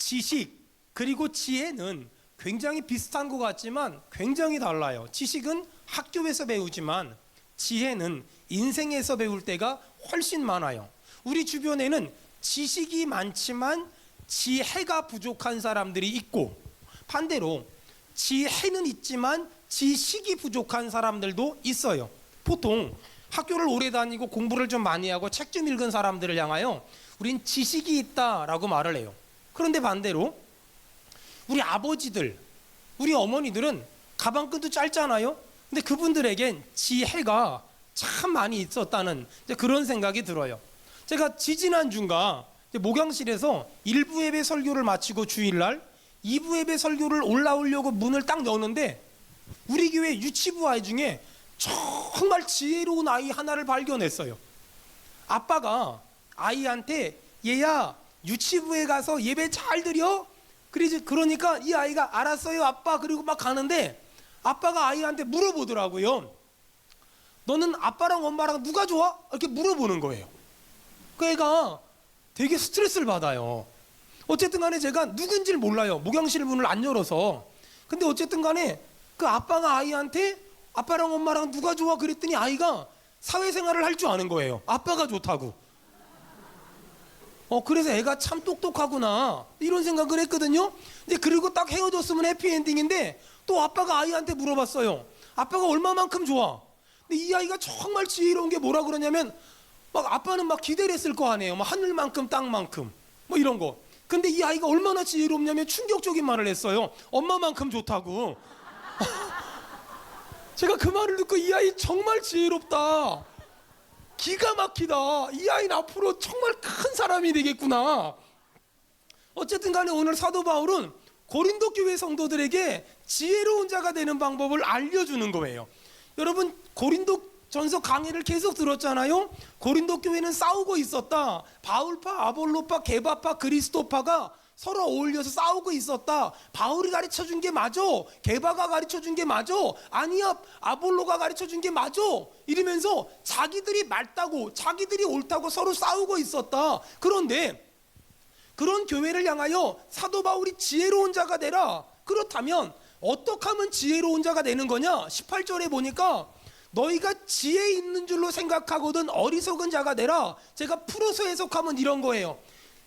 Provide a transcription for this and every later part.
지식 그리고 지혜는 굉장히 비슷한 것 같지만 굉장히 달라요. 지식은 학교에서 배우지만 지혜는 인생에서 배울 때가 훨씬 많아요. 우리 주변에는 지식이 많지만 지혜가 부족한 사람들이 있고, 반대로 지혜는 있지만 지식이 부족한 사람들도 있어요. 보통 학교를 오래 다니고 공부를 좀 많이 하고 책 좀 읽은 사람들을 향하여 우린 지식이 있다라고 말을 해요. 그런데 반대로 우리 아버지들, 우리 어머니들은 가방끈도 짧잖아요. 근데 그분들에겐 지혜가 참 많이 있었다는 그런 생각이 들어요. 제가 지지난주인가 목양실에서 1부 예배 설교를 마치고 주일날 2부 예배 설교를 올라오려고 문을 딱 여는데 우리 교회 유치부 아이 중에 정말 지혜로운 아이 하나를 발견했어요. 아빠가 아이한테 얘야 유치부에 가서 예배 잘 드려? 그러니까 이 아이가 알았어요 아빠 그리고 막 가는데 아빠가 아이한테 물어보더라고요. 너는 아빠랑 엄마랑 누가 좋아? 이렇게 물어보는 거예요. 그 애가 되게 스트레스를 받아요. 어쨌든 간에 제가 누군지를 몰라요. 목양실 문을 안 열어서. 근데 어쨌든 간에 그 아빠가 아이한테 아빠랑 엄마랑 누가 좋아? 그랬더니 아이가 사회생활을 할 줄 아는 거예요. 아빠가 좋다고. 그래서 애가 참 똑똑하구나 이런 생각을 했거든요. 근데 그리고 딱 헤어졌으면 해피엔딩인데 또 아빠가 아이한테 물어봤어요. 아빠가 얼마만큼 좋아? 근데 이 아이가 정말 지혜로운 게 뭐라 그러냐면 막 아빠는 막 기대를 했을 거 아니에요. 막 하늘만큼 땅만큼 뭐 이런 거. 근데 이 아이가 얼마나 지혜롭냐면 충격적인 말을 했어요. 엄마만큼 좋다고. 제가 그 말을 듣고 이 아이 정말 지혜롭다. 기가 막히다. 이 아이는 앞으로 정말 큰 사람이 되겠구나. 어쨌든 간에 오늘 사도 바울은 고린도 교회 성도들에게 지혜로운 자가 되는 방법을 알려주는 거예요. 여러분 고린도 전서 강의를 계속 들었잖아요. 고린도 교회는 싸우고 있었다. 바울파, 아볼로파, 게바파, 그리스도파가 서로 어울려서 싸우고 있었다. 바울이 가르쳐준 게 맞아? 게바가 가르쳐준 게 맞아? 아니야 아볼로가 가르쳐준 게 맞아? 이러면서 자기들이 맞다고 자기들이 옳다고 서로 싸우고 있었다. 그런데 그런 교회를 향하여 사도 바울이 지혜로운 자가 되라. 그렇다면 어떻게 하면 지혜로운 자가 되는 거냐? 18절에 보니까 너희가 지혜 있는 줄로 생각하거든 어리석은 자가 되라. 제가 풀어서 해석하면 이런 거예요.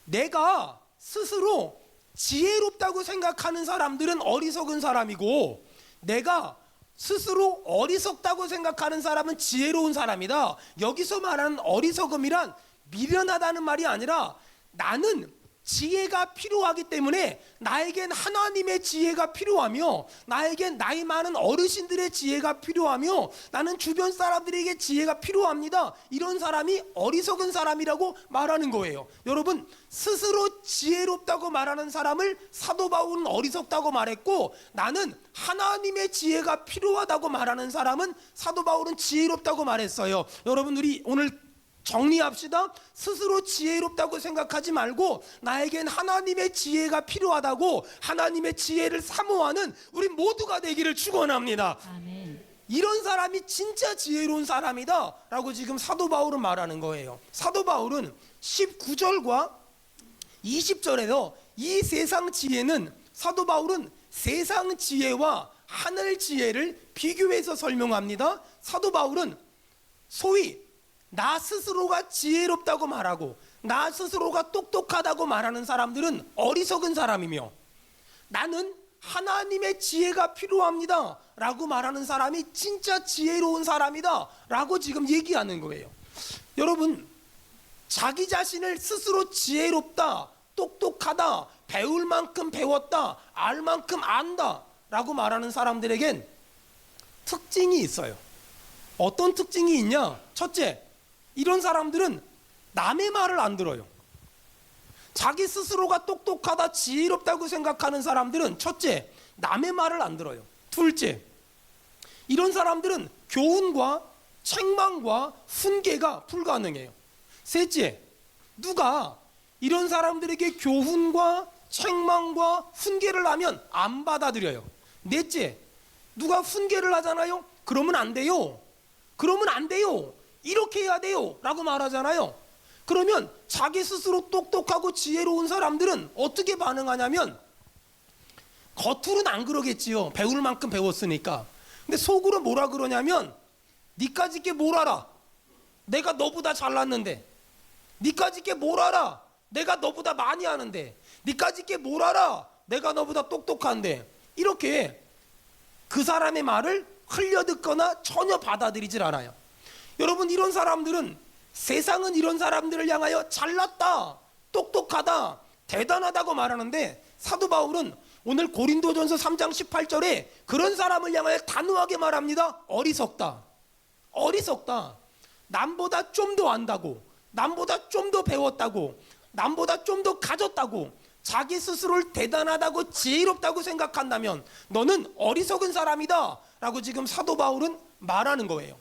내가 스스로 지혜롭다고 생각하는 사람들은 어리석은 사람이고 내가 스스로 어리석다고 생각하는 사람은 지혜로운 사람이다. 여기서 말하는 어리석음이란 미련하다는 말이 아니라 나는 지혜가 필요하기 때문에 나에겐 하나님의 지혜가 필요하며 나에겐 나이 많은 어르신들의 지혜가 필요하며 나는 주변 사람들에게 지혜가 필요합니다. 이런 사람이 어리석은 사람이라고 말하는 거예요. 여러분 스스로 지혜롭다고 말하는 사람을 사도 바울은 어리석다고 말했고 나는 하나님의 지혜가 필요하다고 말하는 사람은 사도 바울은 지혜롭다고 말했어요. 여러분 우리 오늘 정리합시다. 스스로 지혜롭다고 생각하지 말고 나에겐 하나님의 지혜가 필요하다고 하나님의 지혜를 사모하는 우리 모두가 되기를 축원합니다. 아멘. 이런 사람이 진짜 지혜로운 사람이다 라고 지금 사도 바울은 말하는 거예요. 사도 바울은 19절과 20절에서 이 세상 지혜는 사도 바울은 세상 지혜와 하늘 지혜를 비교해서 설명합니다. 사도 바울은 소위 나 스스로가 지혜롭다고 말하고 나 스스로가 똑똑하다고 말하는 사람들은 어리석은 사람이며 나는 하나님의 지혜가 필요합니다 라고 말하는 사람이 진짜 지혜로운 사람이다 라고 지금 얘기하는 거예요. 여러분 자기 자신을 스스로 지혜롭다, 똑똑하다, 배울 만큼 배웠다, 알 만큼 안다 라고 말하는 사람들에겐 특징이 있어요. 어떤 특징이 있냐? 첫째, 이런 사람들은 남의 말을 안 들어요. 자기 스스로가 똑똑하다, 지혜롭다고 생각하는 사람들은 첫째, 남의 말을 안 들어요. 둘째, 이런 사람들은 교훈과 책망과 훈계가 불가능해요. 셋째, 누가 이런 사람들에게 교훈과 책망과 훈계를 하면 안 받아들여요. 넷째, 누가 훈계를 하잖아요. 그러면 안 돼요. 그러면 안 돼요. 이렇게 해야 돼요 라고 말하잖아요. 그러면 자기 스스로 똑똑하고 지혜로운 사람들은 어떻게 반응하냐면 겉으로는 안 그러겠지요. 배울 만큼 배웠으니까. 근데 속으로 뭐라 그러냐면 니까짓 게 뭘 알아? 내가 너보다 잘났는데. 니까짓 게 뭘 알아? 내가 너보다 많이 하는데. 니까짓 게 뭘 알아? 내가 너보다 똑똑한데. 이렇게 그 사람의 말을 흘려듣거나 전혀 받아들이질 않아요. 여러분, 이런 사람들은, 세상은 이런 사람들을 향하여 잘났다, 똑똑하다, 대단하다고 말하는데, 사도 바울은 오늘 고린도전서 3장 18절에 그런 사람을 향하여 단호하게 말합니다. 어리석다. 어리석다. 남보다 좀 더 안다고, 남보다 좀 더 배웠다고, 남보다 좀 더 가졌다고, 자기 스스로를 대단하다고 지혜롭다고 생각한다면 너는 어리석은 사람이다 라고 지금 사도 바울은 말하는 거예요.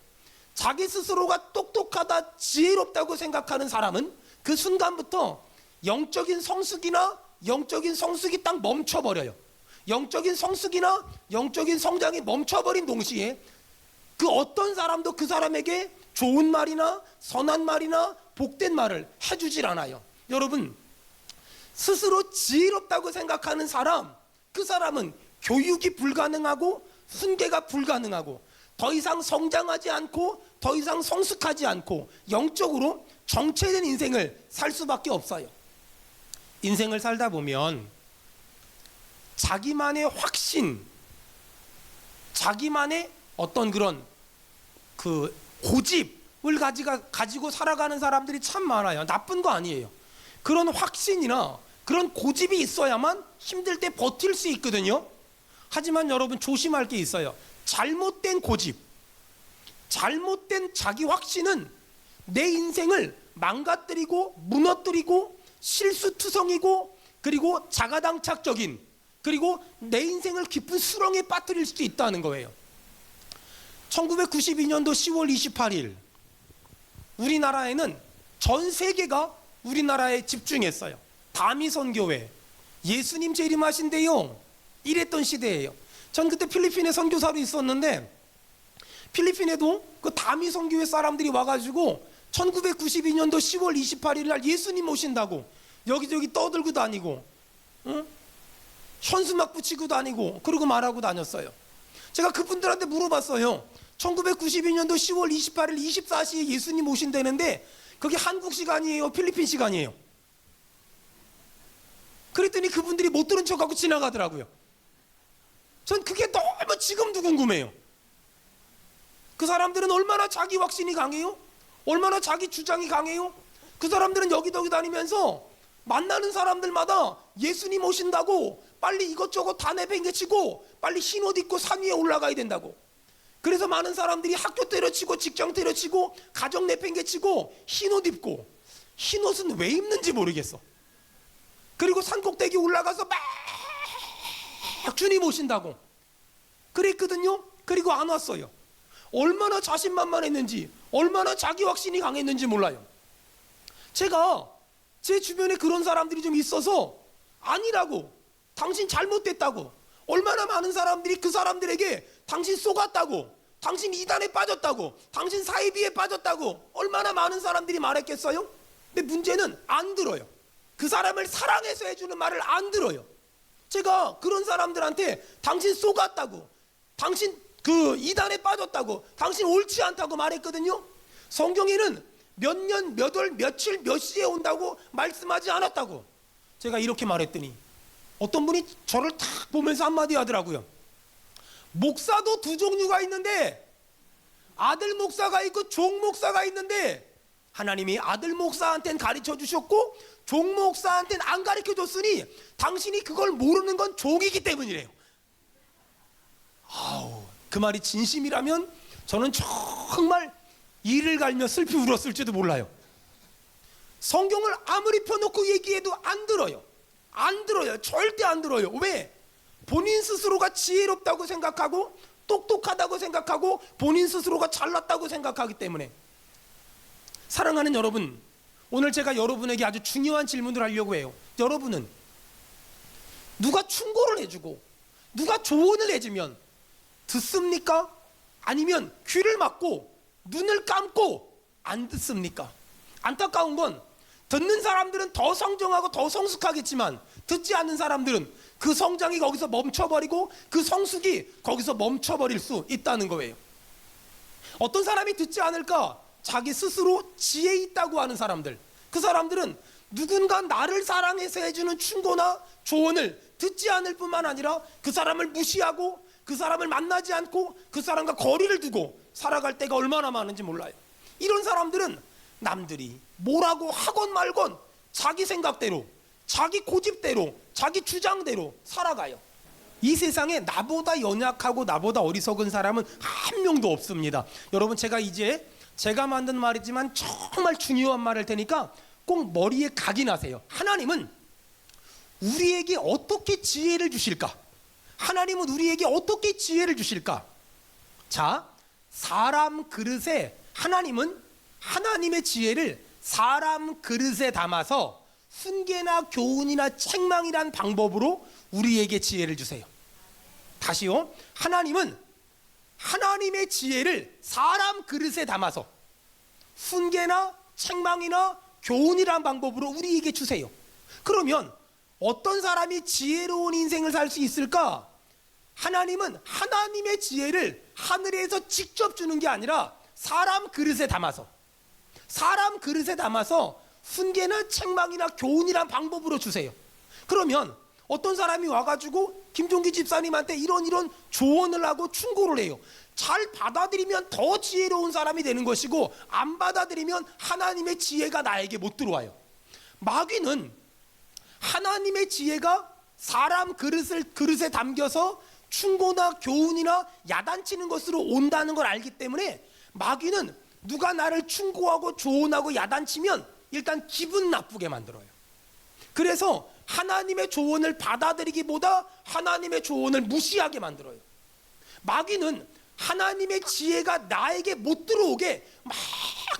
자기 스스로가 똑똑하다, 지혜롭다고 생각하는 사람은 그 순간부터 영적인 성숙이나 영적인 성숙이 딱 멈춰버려요. 영적인 성숙이나 영적인 성장이 멈춰버린 동시에 그 어떤 사람도 그 사람에게 좋은 말이나 선한 말이나 복된 말을 해주질 않아요. 여러분, 스스로 지혜롭다고 생각하는 사람, 그 사람은 교육이 불가능하고 훈계가 불가능하고 더 이상 성장하지 않고 더 이상 성숙하지 않고 영적으로 정체된 인생을 살 수밖에 없어요. 인생을 살다 보면 자기만의 확신, 자기만의 어떤 그런 그 고집을 가지고 살아가는 사람들이 참 많아요. 나쁜 거 아니에요. 그런 확신이나 그런 고집이 있어야만 힘들 때 버틸 수 있거든요. 하지만 여러분, 조심할 게 있어요. 잘못된 고집, 잘못된 자기 확신은 내 인생을 망가뜨리고 무너뜨리고 실수투성이고 그리고 자가당착적인, 그리고 내 인생을 깊은 수렁에 빠뜨릴 수도 있다는 거예요. 1992년도 10월 28일 우리나라에는 전 세계가 우리나라에 집중했어요. 다미선교회, 예수님 재림하신대요, 이랬던 시대예요. 전 그때 필리핀에 선교사로 있었는데 필리핀에도 그 다미선교회 사람들이 와가지고 1992년도 10월 28일 날 예수님 오신다고 여기저기 떠들고 다니고, 응? 현수막 붙이고 다니고 그러고 말하고 다녔어요. 제가 그분들한테 물어봤어요. 1992년도 10월 28일 24시에 예수님 오신다는데 그게 한국 시간이에요, 필리핀 시간이에요? 그랬더니 그분들이 못 들은 척하고 지나가더라고요. 전 그게 너무 지금도 궁금해요. 그 사람들은 얼마나 자기 확신이 강해요? 얼마나 자기 주장이 강해요? 그 사람들은 여기저기 다니면서 만나는 사람들마다 예수님 오신다고 빨리 이것저것 다 내팽개치고 빨리 흰 옷 입고 산 위에 올라가야 된다고. 그래서 많은 사람들이 학교 때려치고 직장 때려치고 가정 내팽개치고 흰 옷 입고, 흰 옷은 왜 입는지 모르겠어. 그리고 산꼭대기 올라가서 막 주님 오신다고 그랬거든요. 그리고 안 왔어요. 얼마나 자신만만했는지, 얼마나 자기 확신이 강했는지 몰라요. 제가 제 주변에 그런 사람들이 좀 있어서 아니라고, 당신 잘못됐다고, 얼마나 많은 사람들이 그 사람들에게 당신 속았다고, 당신 이단에 빠졌다고, 당신 사이비에 빠졌다고 얼마나 많은 사람들이 말했겠어요? 근데 문제는 안 들어요. 그 사람을 사랑해서 해주는 말을 안 들어요. 제가 그런 사람들한테 당신 속았다고, 당신 그 이단에 빠졌다고, 당신 옳지 않다고 말했거든요. 성경에는 몇 년, 몇 월, 며칠, 몇 시에 온다고 말씀하지 않았다고. 제가 이렇게 말했더니 어떤 분이 저를 탁 보면서 한마디 하더라고요. 목사도 두 종류가 있는데, 아들 목사가 있고 종 목사가 있는데 하나님이 아들 목사한테는 가르쳐 주셨고 종 목사한테는 안 가르쳐 줬으니 당신이 그걸 모르는 건 종이기 때문이래요. 아우, 그 말이 진심이라면 저는 정말 이를 갈며 슬피 울었을지도 몰라요. 성경을 아무리 펴놓고 얘기해도 안 들어요. 안 들어요. 절대 안 들어요. 왜? 본인 스스로가 지혜롭다고 생각하고 똑똑하다고 생각하고 본인 스스로가 잘났다고 생각하기 때문에. 사랑하는 여러분, 오늘 제가 여러분에게 아주 중요한 질문을 하려고 해요. 여러분은 누가 충고를 해주고 누가 조언을 해주면 듣습니까? 아니면 귀를 막고 눈을 감고 안 듣습니까? 안타까운 건 듣는 사람들은 더 성정하고 더 성숙하겠지만 듣지 않는 사람들은 그 성장이 거기서 멈춰버리고 그 성숙이 거기서 멈춰버릴 수 있다는 거예요. 어떤 사람이 듣지 않을까? 자기 스스로 지혜 있다고 하는 사람들. 그 사람들은 누군가 나를 사랑해서 해주는 충고나 조언을 듣지 않을 뿐만 아니라 그 사람을 무시하고 그 사람을 만나지 않고 그 사람과 거리를 두고 살아갈 때가 얼마나 많은지 몰라요. 이런 사람들은 남들이 뭐라고 하건 말건 자기 생각대로, 자기 고집대로, 자기 주장대로 살아가요. 이 세상에 나보다 연약하고 나보다 어리석은 사람은 한 명도 없습니다. 여러분, 제가 만든 말이지만 정말 중요한 말일 테니까 꼭 머리에 각인하세요. 하나님은 우리에게 어떻게 지혜를 주실까? 하나님은 우리에게 어떻게 지혜를 주실까? 자, 사람 그릇에 하나님은 하나님의 지혜를 사람 그릇에 담아서 훈계나 교훈이나 책망이란 방법으로 우리에게 지혜를 주세요. 다시요. 하나님은 하나님의 지혜를 사람 그릇에 담아서 훈계나 책망이나 교훈이란 방법으로 우리에게 주세요. 그러면 어떤 사람이 지혜로운 인생을 살 수 있을까? 하나님은 하나님의 지혜를 하늘에서 직접 주는 게 아니라 사람 그릇에 담아서 훈계나 책망이나 교훈이란 방법으로 주세요. 그러면 어떤 사람이 와가지고 김종기 집사님한테 이런 조언을 하고 충고를 해요. 잘 받아들이면 더 지혜로운 사람이 되는 것이고, 안 받아들이면 하나님의 지혜가 나에게 못 들어와요. 마귀는 하나님의 지혜가 사람 그릇에 담겨서 충고나 교훈이나 야단치는 것으로 온다는 걸 알기 때문에 마귀는 누가 나를 충고하고 조언하고 야단치면 일단 기분 나쁘게 만들어요. 그래서 하나님의 조언을 받아들이기보다 하나님의 조언을 무시하게 만들어요. 마귀는 하나님의 지혜가 나에게 못 들어오게 막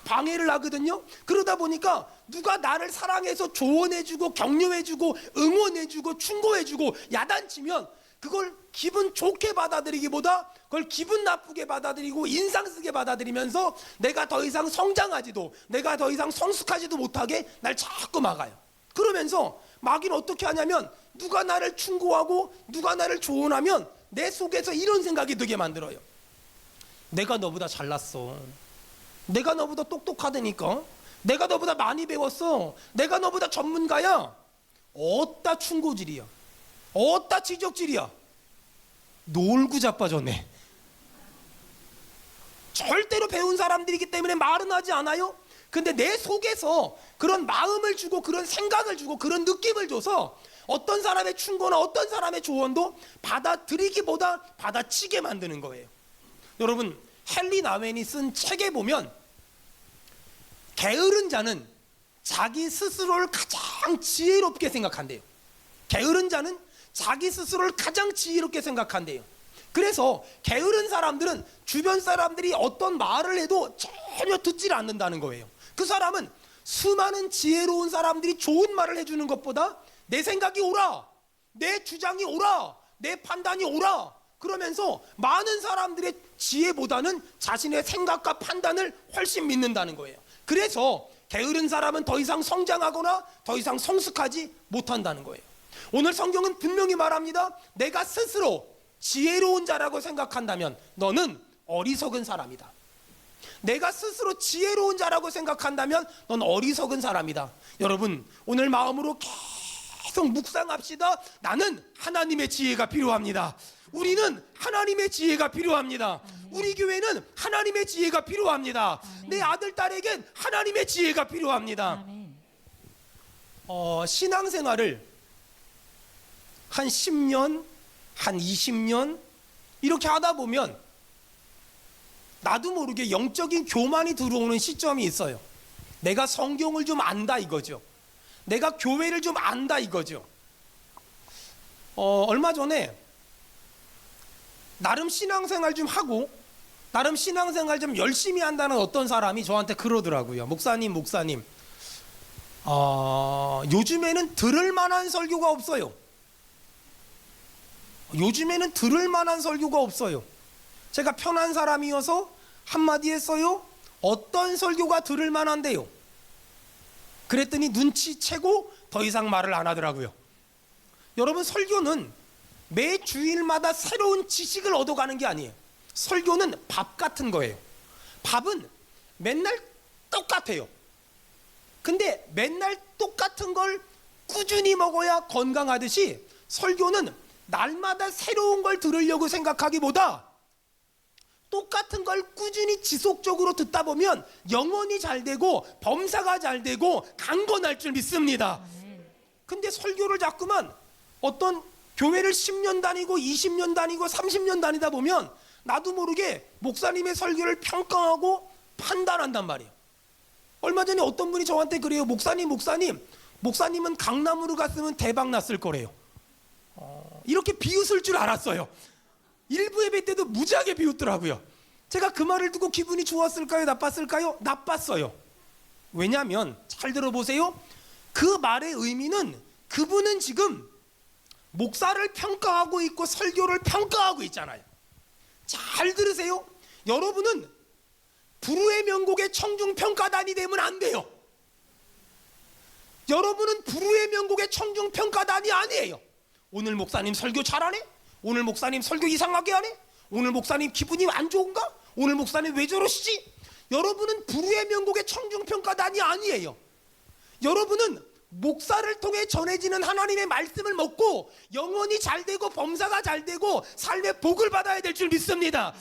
방해를 하거든요. 그러다 보니까 누가 나를 사랑해서 조언해주고 격려해주고 응원해주고 충고해주고 야단치면 그걸 기분 좋게 받아들이기보다 그걸 기분 나쁘게 받아들이고 인상 쓰게 받아들이면서 내가 더 이상 성장하지도, 내가 더 이상 성숙하지도 못하게 날 자꾸 막아요. 그러면서 마귀는 어떻게 하냐면 누가 나를 충고하고 누가 나를 조언하면 내 속에서 이런 생각이 들게 만들어요. 내가 너보다 잘났어. 내가 너보다 똑똑하다니까. 내가 너보다 많이 배웠어. 내가 너보다 전문가야. 어따 충고질이야. 어따 지적질이야. 놀고 자빠졌네. 절대로 배운 사람들이기 때문에 말은 하지 않아요. 근데 내 속에서 그런 마음을 주고 그런 생각을 주고 그런 느낌을 줘서 어떤 사람의 충고나 어떤 사람의 조언도 받아들이기보다 받아치게 만드는 거예요. 여러분, 헨리 나웬이 쓴 책에 보면 게으른 자는 자기 스스로를 가장 지혜롭게 생각한대요. 게으른 자는 자기 스스로를 가장 지혜롭게 생각한대요. 그래서 게으른 사람들은 주변 사람들이 어떤 말을 해도 전혀 듣질 않는다는 거예요. 그 사람은 수많은 지혜로운 사람들이 좋은 말을 해주는 것보다 내 생각이 옳아, 내 주장이 옳아, 내 판단이 옳아 그러면서 많은 사람들의 지혜보다는 자신의 생각과 판단을 훨씬 믿는다는 거예요. 그래서 게으른 사람은 더 이상 성장하거나 더 이상 성숙하지 못한다는 거예요. 오늘 성경은 분명히 말합니다. 내가 스스로 지혜로운 자라고 생각한다면 너는 어리석은 사람이다. 내가 스스로 지혜로운 자라고 생각한다면 넌 어리석은 사람이다. 여러분, 오늘 마음으로 계속 묵상합시다. 나는 하나님의 지혜가 필요합니다. 우리는 하나님의 지혜가 필요합니다. 우리 교회는 하나님의 지혜가 필요합니다. 내 아들, 딸에겐 하나님의 지혜가 필요합니다. 신앙생활을 한 10년, 한 20년 이렇게 하다 보면 나도 모르게 영적인 교만이 들어오는 시점이 있어요. 내가 성경을 좀 안다 이거죠. 내가 교회를 좀 안다 이거죠. 얼마 전에 나름 신앙생활 좀 하고 나름 신앙생활 좀 열심히 한다는 어떤 사람이 저한테 그러더라고요. 목사님 요즘에는 들을 만한 설교가 없어요. 요즘에는 들을 만한 설교가 없어요. 제가 편한 사람이어서 한마디 했어요. 어떤 설교가 들을 만한데요? 그랬더니 눈치채고 더 이상 말을 안 하더라고요. 여러분, 설교는 매 주일마다 새로운 지식을 얻어가는 게 아니에요. 설교는 밥 같은 거예요. 밥은 맨날 똑같아요. 근데 맨날 똑같은 걸 꾸준히 먹어야 건강하듯이 설교는 날마다 새로운 걸 들으려고 생각하기보다 똑같은 걸 꾸준히 지속적으로 듣다 보면 영혼이 잘 되고 범사가 잘 되고 강건할 줄 믿습니다. 근데 설교를 자꾸만 어떤 교회를 10년 다니고 20년 다니고 30년 다니다 보면 나도 모르게 목사님의 설교를 평가하고 판단한단 말이에요. 얼마 전에 어떤 분이 저한테 그래요. 목사님은 강남으로 갔으면 대박 났을 거래요. 이렇게 비웃을 줄 알았어요. 일부 예배 때도 무지하게 비웃더라고요. 제가 그 말을 듣고 기분이 좋았을까요? 나빴을까요? 나빴어요. 왜냐하면 잘 들어보세요. 그 말의 의미는 그분은 지금 목사를 평가하고 있고 설교를 평가하고 있잖아요. 잘 들으세요. 여러분은 불후의 명곡의 청중평가단이 되면 안 돼요. 여러분은 불후의 명곡의 청중평가단이 아니에요. 오늘 목사님 설교 잘하네? 오늘 목사님 설교 이상하게 하네? 오늘 목사님 기분이 안 좋은가? 오늘 목사님 왜 저러시지? 여러분은 불후의 명곡의 청중평가단이 아니에요. 여러분은 목사를 통해 전해지는 하나님의 말씀을 먹고 영혼이 잘 되고 범사가 잘 되고 삶의 복을 받아야 될 줄 믿습니다.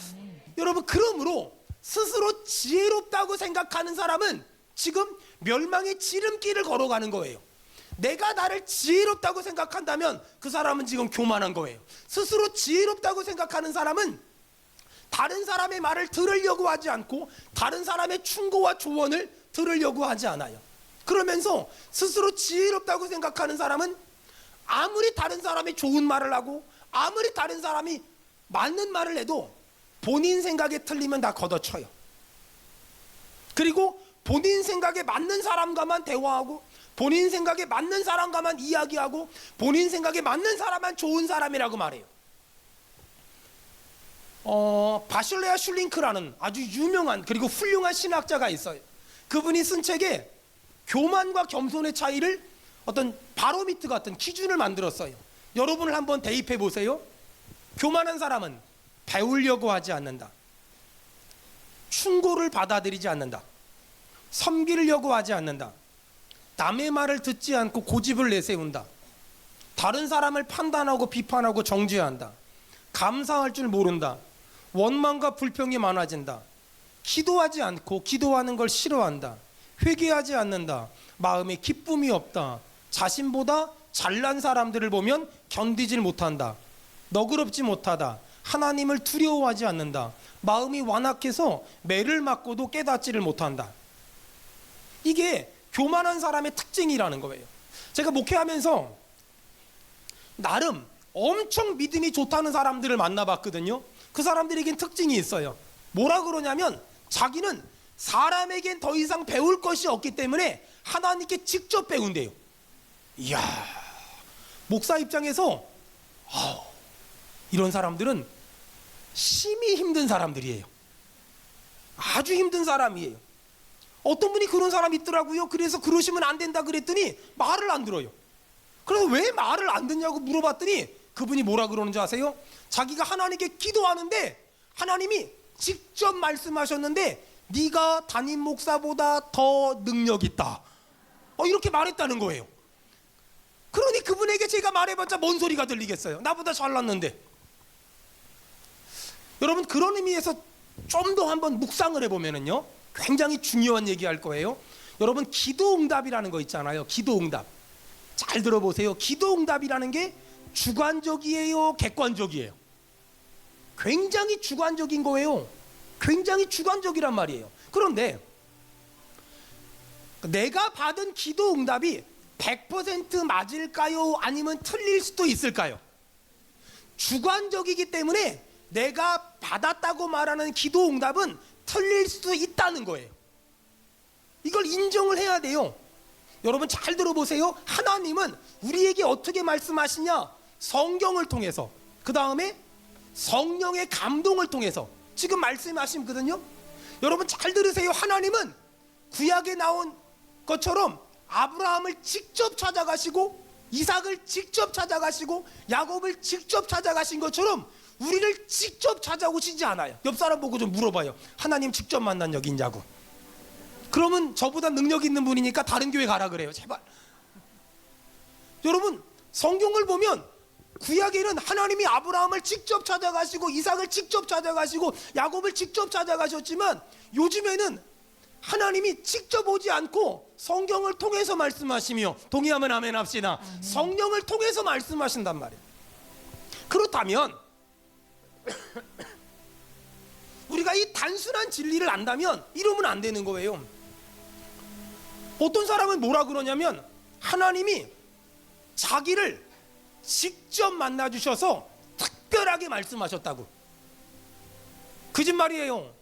여러분, 그러므로 스스로 지혜롭다고 생각하는 사람은 지금 멸망의 지름길을 걸어가는 거예요. 내가 나를 지혜롭다고 생각한다면 그 사람은 지금 교만한 거예요. 스스로 지혜롭다고 생각하는 사람은 다른 사람의 말을 들으려고 하지 않고 다른 사람의 충고와 조언을 들으려고 하지 않아요. 그러면서 스스로 지혜롭다고 생각하는 사람은 아무리 다른 사람이 좋은 말을 하고 아무리 다른 사람이 맞는 말을 해도 본인 생각에 틀리면 다 걷어쳐요. 그리고 본인 생각에 맞는 사람과만 대화하고 본인 생각에 맞는 사람과만 이야기하고 본인 생각에 맞는 사람만 좋은 사람이라고 말해요. 바실레아 슐링크라는 아주 유명한 그리고 훌륭한 신학자가 있어요. 그분이 쓴 책에 교만과 겸손의 차이를 어떤 바로미터 같은 기준을 만들었어요. 여러분을 한번 대입해 보세요. 교만한 사람은 배우려고 하지 않는다. 충고를 받아들이지 않는다. 섬기려고 하지 않는다. 남의 말을 듣지 않고 고집을 내세운다. 다른 사람을 판단하고 비판하고 정죄한다. 감사할 줄 모른다. 원망과 불평이 많아진다. 기도하지 않고 기도하는 걸 싫어한다. 회개하지 않는다. 마음에 기쁨이 없다. 자신보다 잘난 사람들을 보면 견디질 못한다. 너그럽지 못하다. 하나님을 두려워하지 않는다. 마음이 완악해서 매를 맞고도 깨닫지를 못한다. 이게 교만한 사람의 특징이라는 거예요. 제가 목회하면서 나름 엄청 믿음이 좋다는 사람들을 만나봤거든요. 그 사람들에겐 특징이 있어요. 뭐라 그러냐면 자기는 사람에겐 더 이상 배울 것이 없기 때문에 하나님께 직접 배운대요. 이야, 목사 입장에서 이런 사람들은 심히 힘든 사람들이에요. 아주 힘든 사람이에요. 어떤 분이 그런 사람이 있더라고요. 그래서 그러시면 안 된다 그랬더니 말을 안 들어요. 그래서 왜 말을 안 듣냐고 물어봤더니 그분이 뭐라 그러는지 아세요? 자기가 하나님께 기도하는데 하나님이 직접 말씀하셨는데 네가 담임 목사보다 더 능력 있다. 이렇게 말했다는 거예요. 그러니 그분에게 제가 말해봤자 뭔 소리가 들리겠어요. 나보다 잘났는데. 여러분, 그런 의미에서 좀 더 한번 묵상을 해보면은요 굉장히 중요한 얘기할 거예요. 여러분, 기도응답이라는 거 있잖아요. 기도응답 잘 들어보세요. 기도응답이라는 게 주관적이에요, 객관적이에요? 굉장히 주관적인 거예요. 굉장히 주관적이란 말이에요. 그런데 내가 받은 기도응답이 100% 맞을까요? 아니면 틀릴 수도 있을까요? 주관적이기 때문에 내가 받았다고 말하는 기도응답은 틀릴 수도 있다는 거예요. 이걸 인정을 해야 돼요. 여러분 잘 들어보세요. 하나님은 우리에게 어떻게 말씀하시냐? 성경을 통해서, 그 다음에 성령의 감동을 통해서 지금 말씀하시거든요. 여러분 잘 들으세요. 하나님은 구약에 나온 것처럼 아브라함을 직접 찾아가시고 이삭을 직접 찾아가시고 야곱을 직접 찾아가신 것처럼 우리를 직접 찾아오시지 않아요. 옆 사람 보고 좀 물어봐요. 하나님 직접 만난 적이 있냐고. 그러면 저보다 능력 있는 분이니까 다른 교회 가라 그래요. 제발. 여러분, 성경을 보면 구약에는 하나님이 아브라함을 직접 찾아가시고 이삭을 직접 찾아가시고 야곱을 직접 찾아가셨지만, 요즘에는 하나님이 직접 오지 않고 성경을 통해서 말씀하시며, 동의하면 아멘 합시다. 성령을 통해서 말씀하신단 말이에요. 그렇다면 우리가 이 단순한 진리를 안다면 이러면 안 되는 거예요. 어떤 사람은 뭐라 그러냐면, 하나님이 자기를 직접 만나 주셔서 특별하게 말씀하셨다고. 거짓말이에요.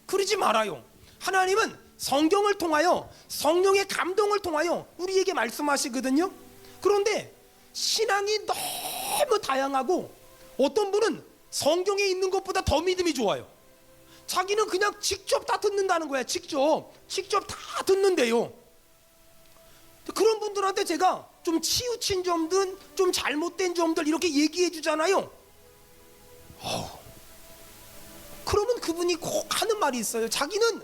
그러지 말아요. 하나님은 성경을 통하여, 성령의 감동을 통하여 우리에게 말씀하시거든요. 그런데 신앙이 너무 다양하고, 어떤 분은 성경에 있는 것보다 더 믿음이 좋아요. 자기는 그냥 직접 다 듣는다는 거야. 직접 다 듣는데요. 그런 분들한테 제가 좀 치우친 점들, 좀 잘못된 점들 이렇게 얘기해 주잖아요. 그러면 그분이 꼭 하는 말이 있어요. 자기는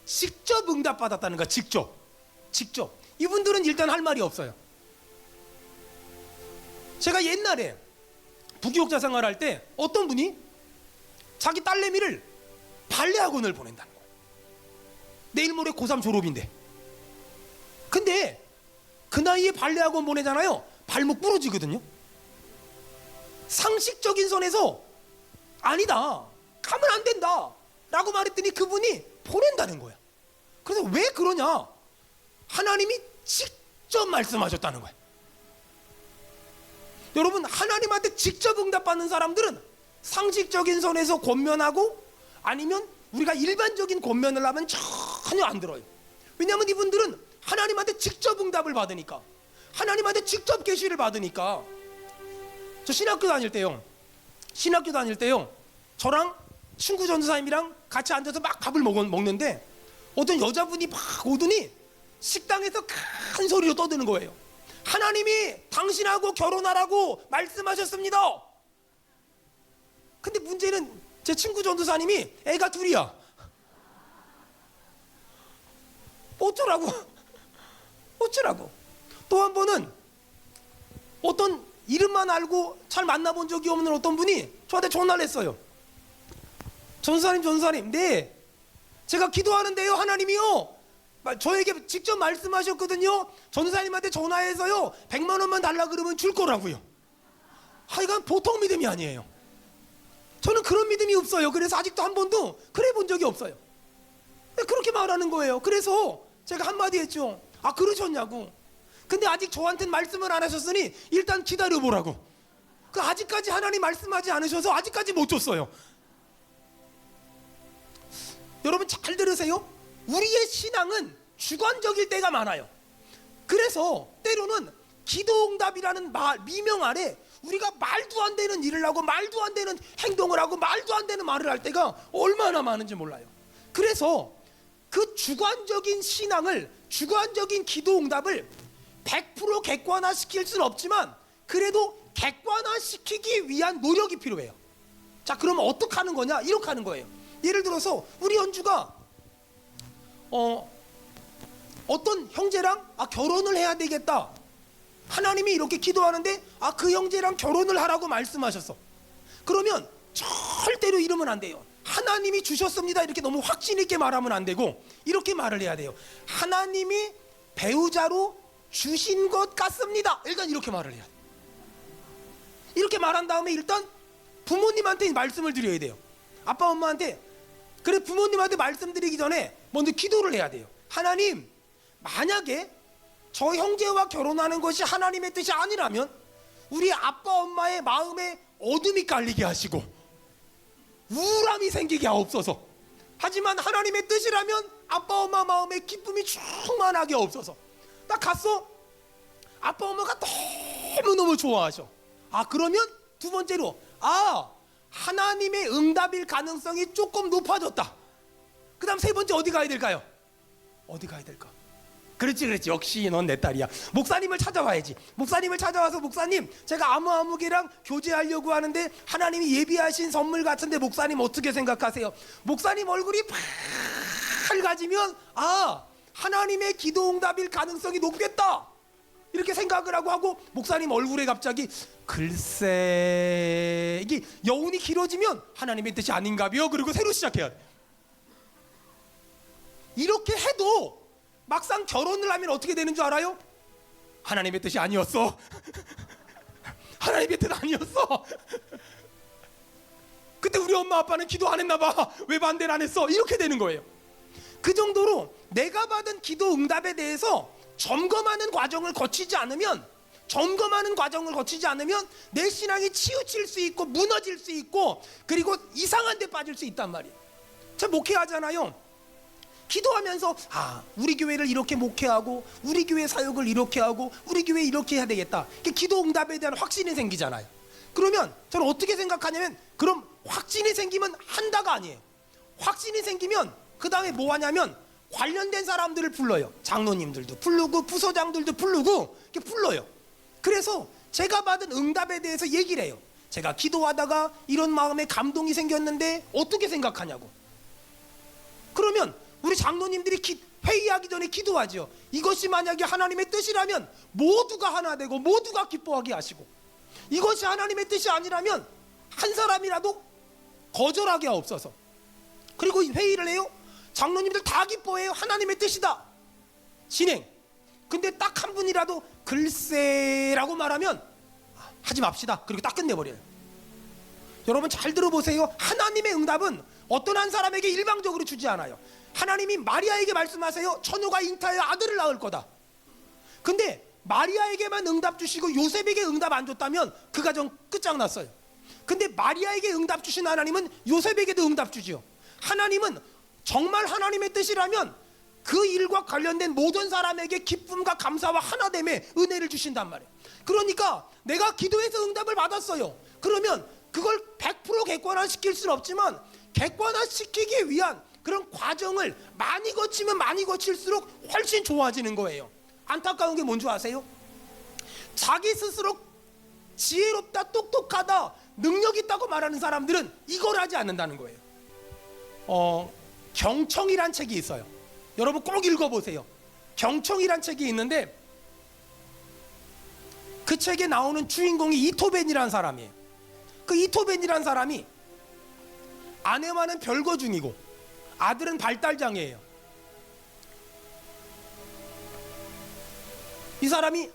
직접 응답받았다는 거야. 직접. 이분들은 일단 할 말이 없어요. 제가 옛날에 부교육자 생활할 때 어떤 분이 자기 딸내미를 발레 학원을 보낸다는 거예요. 내일 모레 고3 졸업인데. 근데 그 나이에 발레 학원 보내잖아요. 발목 부러지거든요. 상식적인 선에서 아니다, 가면 안 된다 라고 말했더니 그분이 보낸다는 거야. 그래서 왜 그러냐? 하나님이 직접 말씀하셨다는 거야. 여러분, 하나님한테 직접 응답받는 사람들은 상식적인 선에서 권면하고, 아니면 우리가 일반적인 권면을 하면 전혀 안 들어요. 왜냐하면 이분들은 하나님한테 직접 응답을 받으니까, 하나님한테 직접 계시를 받으니까. 저 신학교 다닐 때요, 저랑 친구 전도사님이랑 같이 앉아서 막 밥을 먹는데 어떤 여자분이 막 오더니 식당에서 큰 소리로 떠드는 거예요. 하나님이 당신하고 결혼하라고 말씀하셨습니다. 근데 문제는 제 친구 전도사님이 애가 둘이야. 어쩌라고. 또 한 번은 어떤 이름만 알고 잘 만나본 적이 없는 어떤 분이 저한테 전화를 했어요. 전도사님, 네, 제가 기도하는데요, 하나님이요 저에게 직접 말씀하셨거든요. 전도사님한테 전화해서요 100만 원만 달라 그러면 줄 거라고요. 이건 보통 믿음이 아니에요. 저는 그런 믿음이 없어요. 그래서 아직도 한 번도 그래 본 적이 없어요. 그렇게 말하는 거예요. 그래서 제가 한마디 했죠. 그러셨냐고. 근데 아직 저한테는 말씀을 안 하셨으니 일단 기다려보라고. 아직까지 하나님 말씀하지 않으셔서 아직까지 못 줬어요. 여러분 잘 들으세요. 우리의 신앙은 주관적일 때가 많아요. 그래서 때로는 기도응답이라는 미명 아래 우리가 말도 안 되는 일을 하고 말도 안 되는 행동을 하고 말도 안 되는 말을 할 때가 얼마나 많은지 몰라요. 그래서 그 주관적인 신앙을, 주관적인 기도응답을 100% 객관화시킬 수는 없지만 그래도 객관화시키기 위한 노력이 필요해요. 자, 그러면 어떻게 하는 거냐? 이렇게 하는 거예요. 예를 들어서 우리 연주가 어떤 형제랑 결혼을 해야 되겠다. 하나님이 이렇게 기도하는데 그 형제랑 결혼을 하라고 말씀하셨어. 그러면 절대로 이러면 안 돼요. 하나님이 주셨습니다 이렇게 너무 확신 있게 말하면 안 되고 이렇게 말을 해야 돼요. 하나님이 배우자로 주신 것 같습니다. 일단 이렇게 말을 해야 돼요. 이렇게 말한 다음에 일단 부모님한테 말씀을 드려야 돼요. 아빠 엄마한테. 그래, 부모님한테 말씀드리기 전에 먼저 기도를 해야 돼요. 하나님, 만약에 저 형제와 결혼하는 것이 하나님의 뜻이 아니라면 우리 아빠 엄마의 마음에 어둠이 깔리게 하시고 우울함이 생기게 하옵소서. 하지만 하나님의 뜻이라면 아빠 엄마 마음에 기쁨이 충만하게 없어서. 딱 갔어. 아빠 엄마가 너무너무 좋아하셔. 그러면 두 번째로 하나님의 응답일 가능성이 조금 높아졌다. 그 다음 세 번째 어디 가야 될까요? 어디 가야 될까? 그렇지. 역시 넌 내 딸이야. 목사님을 찾아와야지. 목사님을 찾아와서 목사님, 제가 아무개랑 교제하려고 하는데 하나님이 예비하신 선물 같은데 목사님 어떻게 생각하세요? 목사님 얼굴이 밝아지면 하나님의 기도 응답일 가능성이 높겠다, 이렇게 생각을 하고 목사님 얼굴에 갑자기 글쎄, 이게 여운이 길어지면 하나님의 뜻이 아닌가벼. 그리고 새로 시작해야 돼. 이렇게 해도 막상 결혼을 하면 어떻게 되는 줄 알아요? 하나님의 뜻이 아니었어. 하나님의 뜻 아니었어. 그때 우리 엄마 아빠는 기도 안 했나 봐. 왜 반대를 안 했어? 이렇게 되는 거예요. 그 정도로 내가 받은 기도 응답에 대해서 점검하는 과정을 거치지 않으면 내 신앙이 치우칠 수 있고 무너질 수 있고, 그리고 이상한 데 빠질 수 있단 말이에요. 저 목회하잖아요. 기도하면서 우리 교회를 이렇게 목회하고 우리 교회 사역을 이렇게 하고 우리 교회 이렇게 해야 되겠다, 기도 응답에 대한 확신이 생기잖아요. 그러면 저는 어떻게 생각하냐면, 그럼 확신이 생기면 한다가 아니에요. 확신이 생기면 그 다음에 뭐 하냐면 관련된 사람들을 불러요. 장로님들도 부르고 부서장들도 부르고 이렇게 불러요. 그래서 제가 받은 응답에 대해서 얘기를 해요. 제가 기도하다가 이런 마음에 감동이 생겼는데 어떻게 생각하냐고. 그러면 우리 장로님들이 회의하기 전에 기도하죠. 이것이 만약에 하나님의 뜻이라면 모두가 하나 되고 모두가 기뻐하게 하시고, 이것이 하나님의 뜻이 아니라면 한 사람이라도 거절하게 하옵소서. 그리고 회의를 해요. 장로님들 다 기뻐해요. 하나님의 뜻이다. 진행. 근데 딱 한 분이라도 글쎄라고 말하면 하지 맙시다. 그리고 딱 끝내버려요. 여러분 잘 들어보세요. 하나님의 응답은 어떤 한 사람에게 일방적으로 주지 않아요. 하나님이 마리아에게 말씀하세요. 처녀가 잉타하여 아들을 낳을 거다. 근데 마리아에게만 응답 주시고 요셉에게 응답 안 줬다면 그 가정 끝장났어요. 근데 마리아에게 응답 주신 하나님은 요셉에게도 응답 주지요. 하나님은 정말 하나님의 뜻이라면 그 일과 관련된 모든 사람에게 기쁨과 감사와 하나됨의 은혜를 주신단 말이에요. 그러니까 내가 기도해서 응답을 받았어요. 그러면 그걸 100% 객관화시킬 수는 없지만 객관화시키기 위한 그런 과정을 많이 거치면 많이 거칠수록 훨씬 좋아지는 거예요. 안타까운 게 뭔지 아세요? 자기 스스로 지혜롭다, 똑똑하다, 능력 있다고 말하는 사람들은 이걸 하지 않는다는 거예요. 경청이란 책이 있어요. 여러분 꼭 읽어보세요. 경청이란 책이 있는데 그 책에 나오는 주인공이 이토벤이라는 사람이에요. 그 이토벤이라는 사람이 아내와는 별거 중이고 아들은 발달장애예요. 이 사람이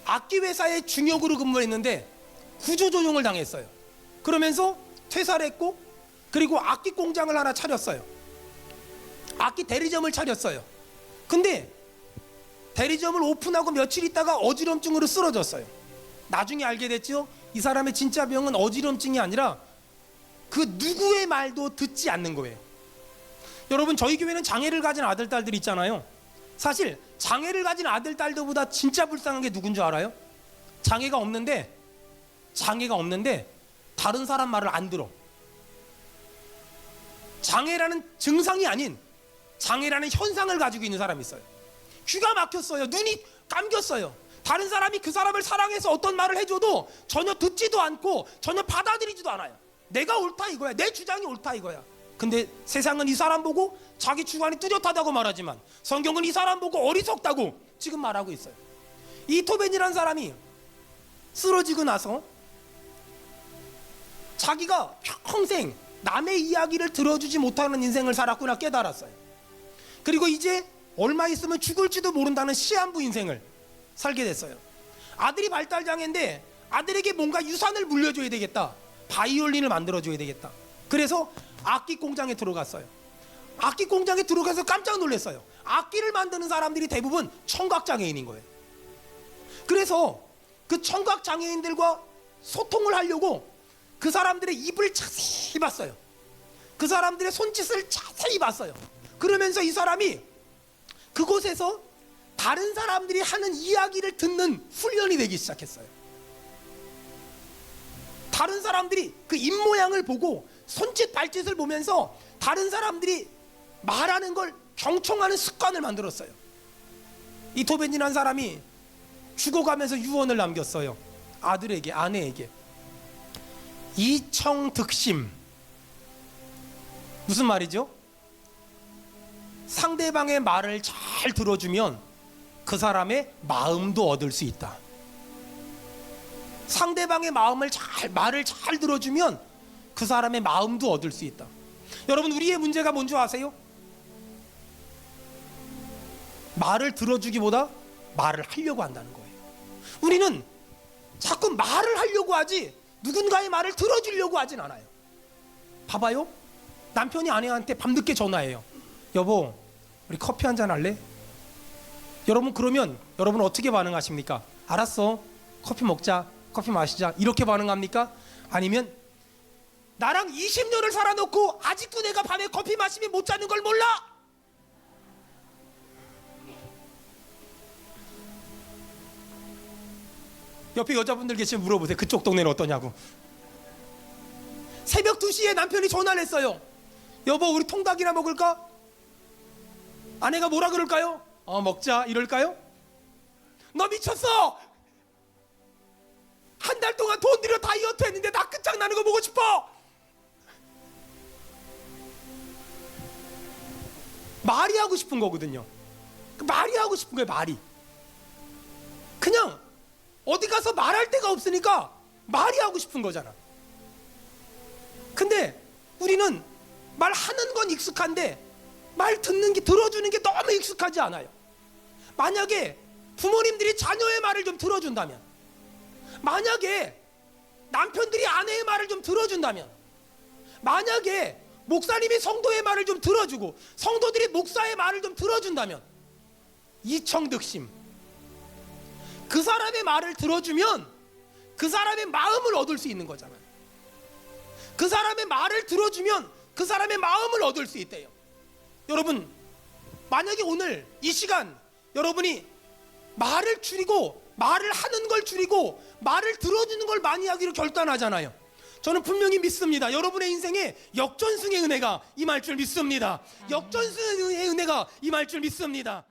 악기회사의 중역으로 근무했는데 구조조정을 당했어요. 그러면서 퇴사를 했고, 그리고 악기 공장을 하나 차렸어요. 악기 대리점을 차렸어요. 근데 대리점을 오픈하고 며칠 있다가 어지럼증으로 쓰러졌어요. 나중에 알게 됐죠. 이 사람의 진짜 병은 어지럼증이 아니라 그 누구의 말도 듣지 않는 거예요. 여러분 저희 교회는 장애를 가진 아들 딸들이 있잖아요. 사실 장애를 가진 아들 딸들보다 진짜 불쌍한 게 누군 줄 알아요? 장애가 없는데 다른 사람 말을 안 들어. 장애라는 증상이 아닌 장애라는 현상을 가지고 있는 사람이 있어요. 귀가 막혔어요. 눈이 감겼어요. 다른 사람이 그 사람을 사랑해서 어떤 말을 해줘도 전혀 듣지도 않고 전혀 받아들이지도 않아요. 내가 옳다 이거야. 내 주장이 옳다 이거야. 근데 세상은 이 사람 보고 자기 주관이 뚜렷하다고 말하지만 성경은 이 사람 보고 어리석다고 지금 말하고 있어요. 이토벤이라는 사람이 쓰러지고 나서 자기가 평생 남의 이야기를 들어주지 못하는 인생을 살았구나 깨달았어요. 그리고 이제 얼마 있으면 죽을지도 모른다는 시한부 인생을 살게 됐어요. 아들이 발달장애인데 아들에게 뭔가 유산을 물려줘야 되겠다. 바이올린을 만들어줘야 되겠다. 그래서 악기 공장에 들어갔어요. 악기 공장에 들어가서 깜짝 놀랐어요. 악기를 만드는 사람들이 대부분 청각장애인인 거예요. 그래서 그 청각장애인들과 소통을 하려고 그 사람들의 입을 자세히 봤어요. 그 사람들의 손짓을 자세히 봤어요. 그러면서 이 사람이 그곳에서 다른 사람들이 하는 이야기를 듣는 훈련이 되기 시작했어요. 다른 사람들이 그 입모양을 보고 손짓 발짓을 보면서 다른 사람들이 말하는 걸 경청하는 습관을 만들었어요. 이 도벤이라는 사람이 죽어가면서 유언을 남겼어요. 아들에게, 아내에게. 이청득심. 무슨 말이죠? 상대방의 말을 잘 들어주면 그 사람의 마음도 얻을 수 있다. 상대방의 말을 잘 들어주면 그 사람의 마음도 얻을 수 있다. 여러분, 우리의 문제가 뭔지 아세요? 말을 들어주기보다 말을 하려고 한다는 거예요. 우리는 자꾸 말을 하려고 하지 누군가의 말을 들어주려고 하진 않아요. 봐봐요. 남편이 아내한테 밤늦게 전화해요. 여보, 우리 커피 한잔 할래? 여러분, 그러면 여러분 어떻게 반응하십니까? 알았어, 커피 먹자, 커피 마시자, 이렇게 반응합니까? 아니면 나랑 20년을 살아놓고 아직도 내가 밤에 커피 마시면 못 자는 걸 몰라? 옆에 여자분들 계시면 물어보세요. 그쪽 동네는 어떠냐고. 새벽 2시에 남편이 전화를 했어요. 여보, 우리 통닭이나 먹을까? 아내가 뭐라 그럴까요? 먹자 이럴까요? 너 미쳤어! 한 달 동안 돈 들여 다이어트 했는데 나 끝장나는 거 보고 싶어! 말이 하고 싶은 거거든요. 말이 하고 싶은 거예요. 말이. 그냥 어디 가서 말할 데가 없으니까 말이 하고 싶은 거잖아. 근데 우리는 말하는 건 익숙한데 말 듣는 게, 들어주는 게 너무 익숙하지 않아요. 만약에 부모님들이 자녀의 말을 좀 들어준다면, 만약에 남편들이 아내의 말을 좀 들어준다면, 만약에 목사님이 성도의 말을 좀 들어주고 성도들이 목사의 말을 좀 들어준다면, 이청득심, 그 사람의 말을 들어주면 그 사람의 마음을 얻을 수 있는 거잖아요. 그 사람의 말을 들어주면 그 사람의 마음을 얻을 수 있대요. 여러분, 만약에 오늘 이 시간 여러분이 말을 줄이고 말을 하는 걸 줄이고 말을 들어주는 걸 많이 하기로 결단하잖아요. 저는 분명히 믿습니다. 여러분의 인생에 역전승의 은혜가 임할 줄 믿습니다. 역전승의 은혜가 임할 줄 믿습니다.